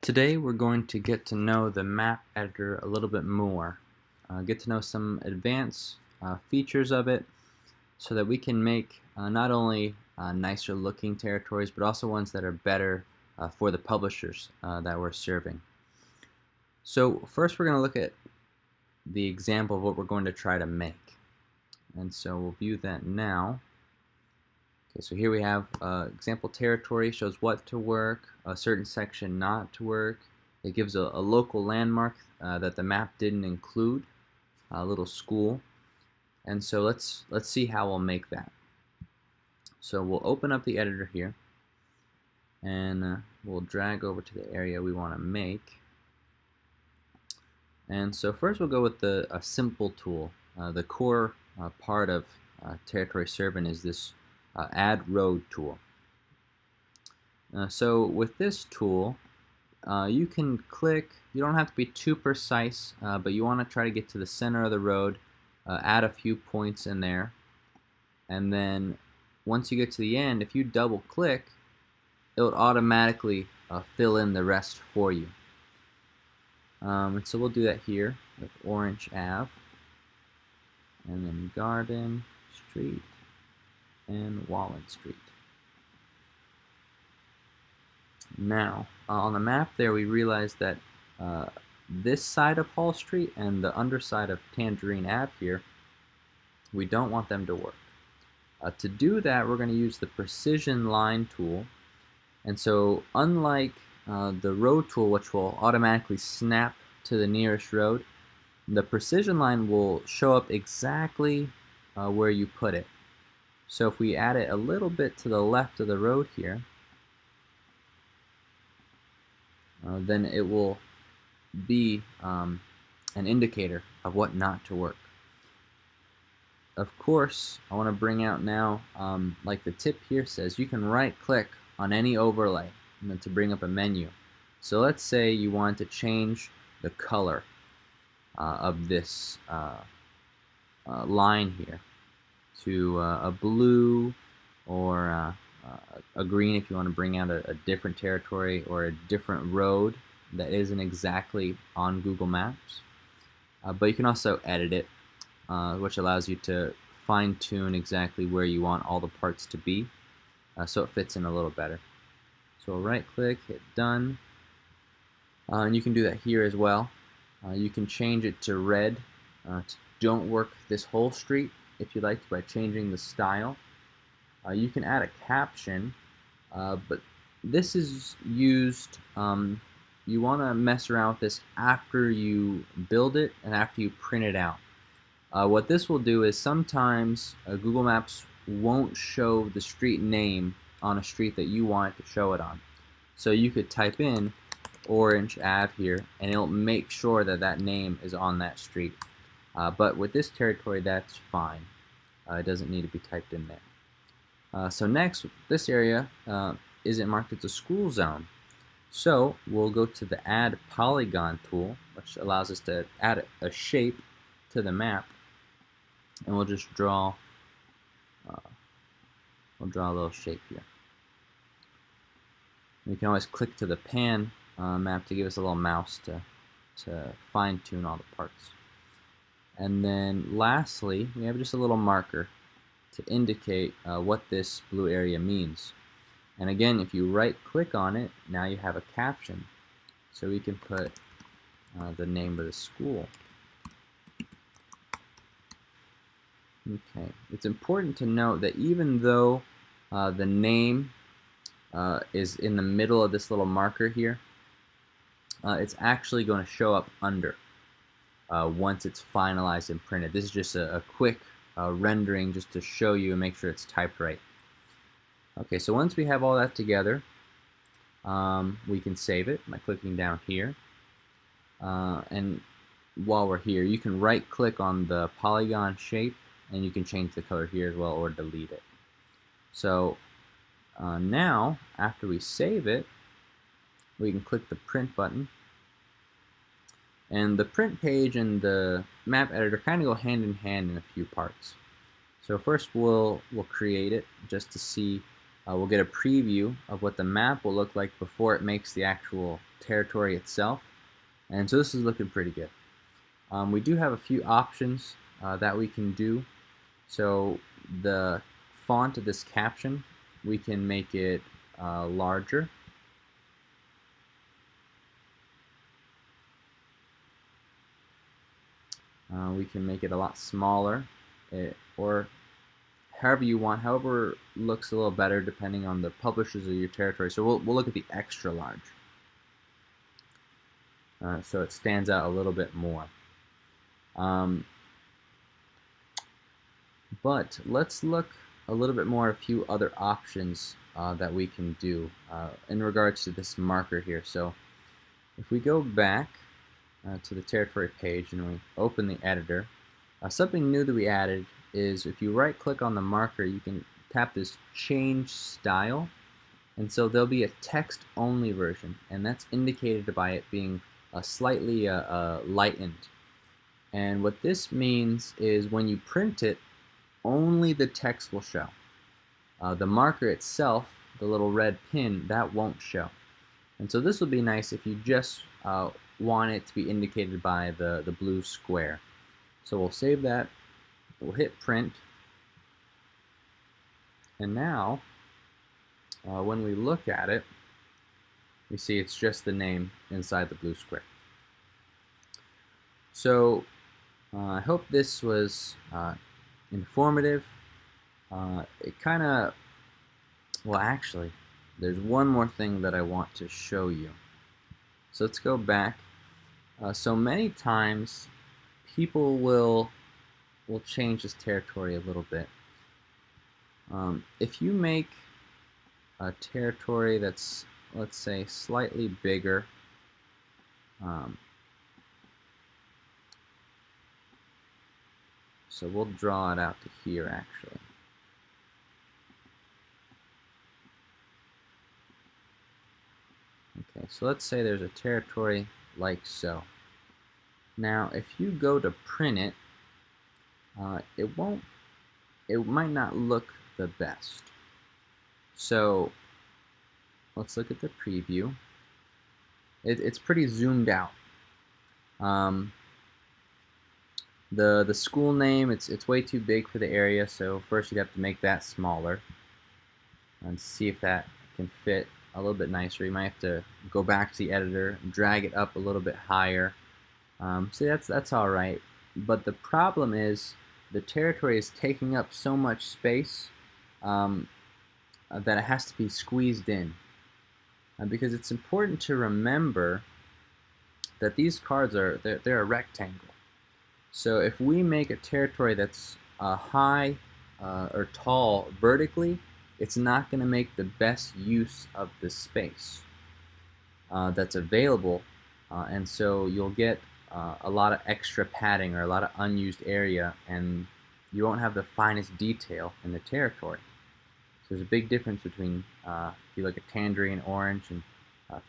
Today we're going to get to know the map editor a little bit more, get to know some advanced features of it so that we can make not only nicer looking territories but also ones that are better for the publishers that we're serving. So first we're going to look at the example of what we're going to try to make, and so we'll view that now. Okay, so here we have example territory, shows what to work, a certain section not to work. It gives a local landmark that the map didn't include, a little school. And so let's see how we'll make that. So we'll open up the editor here, and we'll drag over to the area we want to make. And so first we'll go with a simple tool. The core part of territory serving is this add road tool. So with this tool, you can click. You don't have to be too precise, but you want to try to get to the center of the road, add a few points in there, and then once you get to the end, if you double click, it will automatically fill in the rest for you. And so we'll do that here with Orange Ave, and then Garden Street, and Wallen Street. Now, on the map there, we realize that this side of Hall Street and the underside of Tangerine Ave here, we don't want them to work. To do that, we're going to use the Precision Line tool. And so, unlike the Road tool, which will automatically snap to the nearest road, the Precision Line will show up exactly where you put it. So if we add it a little bit to the left of the road here, then it will be an indicator of what not to work. Of course, I want to bring out now, like the tip here says, you can right click on any overlay and then to bring up a menu. So let's say you want to change the color of this line here to a blue, or a green if you want to bring out a different territory or a different road that isn't exactly on Google Maps. But you can also edit it, which allows you to fine-tune exactly where you want all the parts to be, so it fits in a little better. So we'll right-click, hit Done, and you can do that here as well. You can change it to red, to don't work this whole street if you like, by changing the style. You can add a caption, but this is used, you want to mess around with this after you build it and after you print it out. What this will do is sometimes Google Maps won't show the street name on a street that you want it to show it on. So you could type in Orange Ave here, and it'll make sure that that name is on that street. But with this territory, that's fine. It doesn't need to be typed in there. So next, this area isn't marked as a school zone. So we'll go to the Add Polygon tool, which allows us to add a shape to the map, and we'll just draw. We'll draw a little shape here. We can always click to the pan map to give us a little mouse to fine-tune all the parts. And then lastly, we have just a little marker to indicate what this blue area means. And again, if you right-click on it, now you have a caption. So we can put the name of the school. Okay, it's important to note that even though the name is in the middle of this little marker here, it's actually going to show up under once it's finalized and printed. This is just a quick rendering just to show you and make sure it's typed right. Okay, so once we have all that together, we can save it by clicking down here. And while we're here, you can right-click on the polygon shape, and you can change the color here as well, or delete it. So now, after we save it, we can click the print button. And the print page and the map editor kind of go hand in hand in a few parts. So first we'll create it just to see We'll get a preview of what the map will look like before it makes the actual territory itself. And so this is looking pretty good. We do have a few options that we can do. So the font of this caption, we can make it larger. We can make it a lot smaller, or however you want, however looks a little better depending on the publishers of your territory. So we'll look at the extra large. So it stands out a little bit more. But let's look a little bit more at a few other options that we can do in regards to this marker here. So if we go back to the territory page and we open the editor, something new that we added is if you right click on the marker, you can tap this change style, and so there'll be a text only version, and that's indicated by it being slightly lightened. And what this means is when you print it, only the text will show. The marker itself, the little red pin, that won't show. And so this will be nice if you just want it to be indicated by the blue square. So we'll save that, we'll hit print, and now when we look at it, we see it's just the name inside the blue square. So I hope this was informative. It kind of, well, actually, there's one more thing that I want to show you. So let's go back. So many times people will change this territory a little bit. If you make a territory that's, let's say, slightly bigger, so we'll draw it out to here actually. Okay, so let's say there's a territory like so. Now, if you go to print it, it might not look the best. So let's look at the preview. It's pretty zoomed out. The school name, it's way too big for the area, so first you'd have to make that smaller and see if that can fit a little bit nicer. You might have to go back to the editor, drag it up a little bit higher. So that's all right. But the problem is the territory is taking up so much space that it has to be squeezed in. Because it's important to remember that these cards they're a rectangle. So if we make a territory that's high or tall vertically, it's not going to make the best use of the space that's available, and so you'll get a lot of extra padding or a lot of unused area, and you won't have the finest detail in the territory. So there's a big difference between if you look at Tangerine Orange and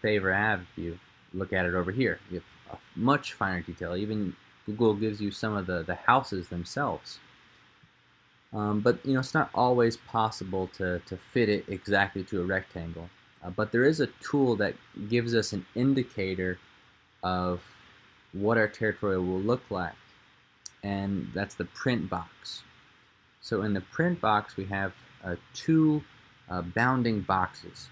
Favor Ave. If you look at it over here, you have a much finer detail. Even Google gives you some of the houses themselves. But it's not always possible to fit it exactly to a rectangle. But there is a tool that gives us an indicator of what our territory will look like, and that's the print box. So in the print box we have two bounding boxes.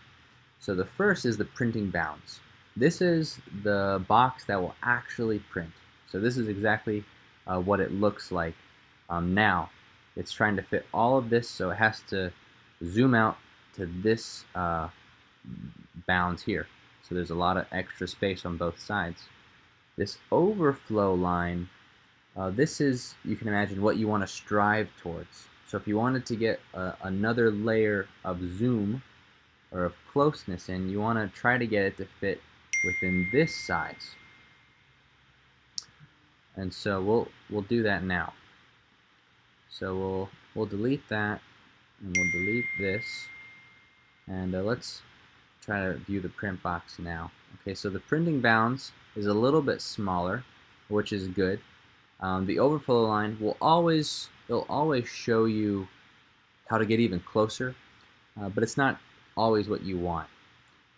So the first is the printing bounds. This is the box that will actually print. So this is exactly what it looks like now. It's trying to fit all of this, so it has to zoom out to this bounds here. So there's a lot of extra space on both sides. This overflow line, this is, you can imagine, what you want to strive towards. So if you wanted to get another layer of zoom or of closeness in, you want to try to get it to fit within this size. And so we'll do that now. So we'll delete that, and we'll delete this, and let's try to view the print box now. Okay, so the printing bounds is a little bit smaller, which is good. The overflow line will always show you how to get even closer. but it's not always what you want.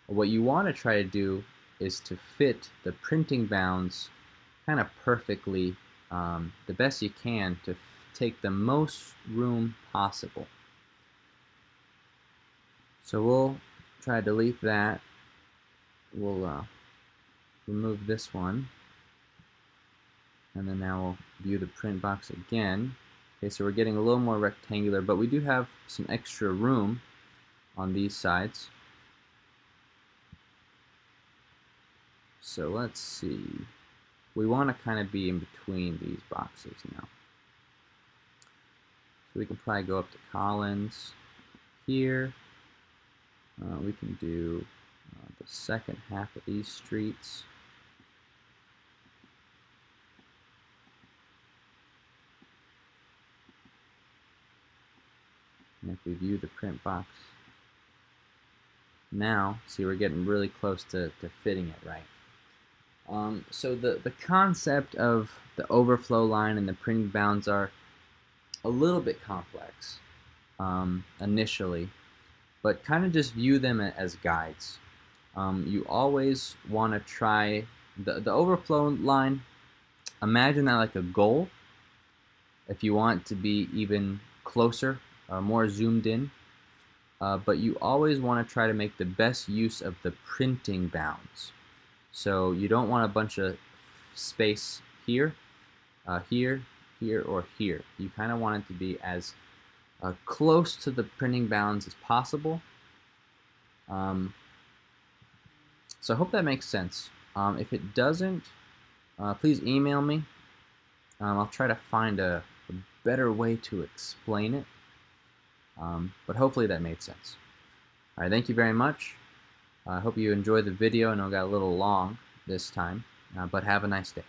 What you want to try to do is to fit the printing bounds kind of perfectly, the best you can, to take the most room possible. So we'll try to delete that. We'll remove this one, and then now we'll view the print box again. Okay, so we're getting a little more rectangular, but we do have some extra room on these sides. So let's see. We want to kind of be in between these boxes now. So we can probably go up to Collins here. We can do the second half of these streets. And if we view the print box now, see, we're getting really close to fitting it right. So the concept of the overflow line and the printing bounds are a little bit complex initially, but kind of just view them as guides. You always want to try the overflow line. Imagine that like a goal. If you want to be even closer, more zoomed in, but you always want to try to make the best use of the printing bounds. So you don't want a bunch of space here, here, here, or here. You kind of want it to be as close to the printing bounds as possible. So I hope that makes sense. If it doesn't, please email me. I'll try to find a better way to explain it. But hopefully that made sense. All right, thank you very much. I hope you enjoyed the video. I know it got a little long this time, but have a nice day.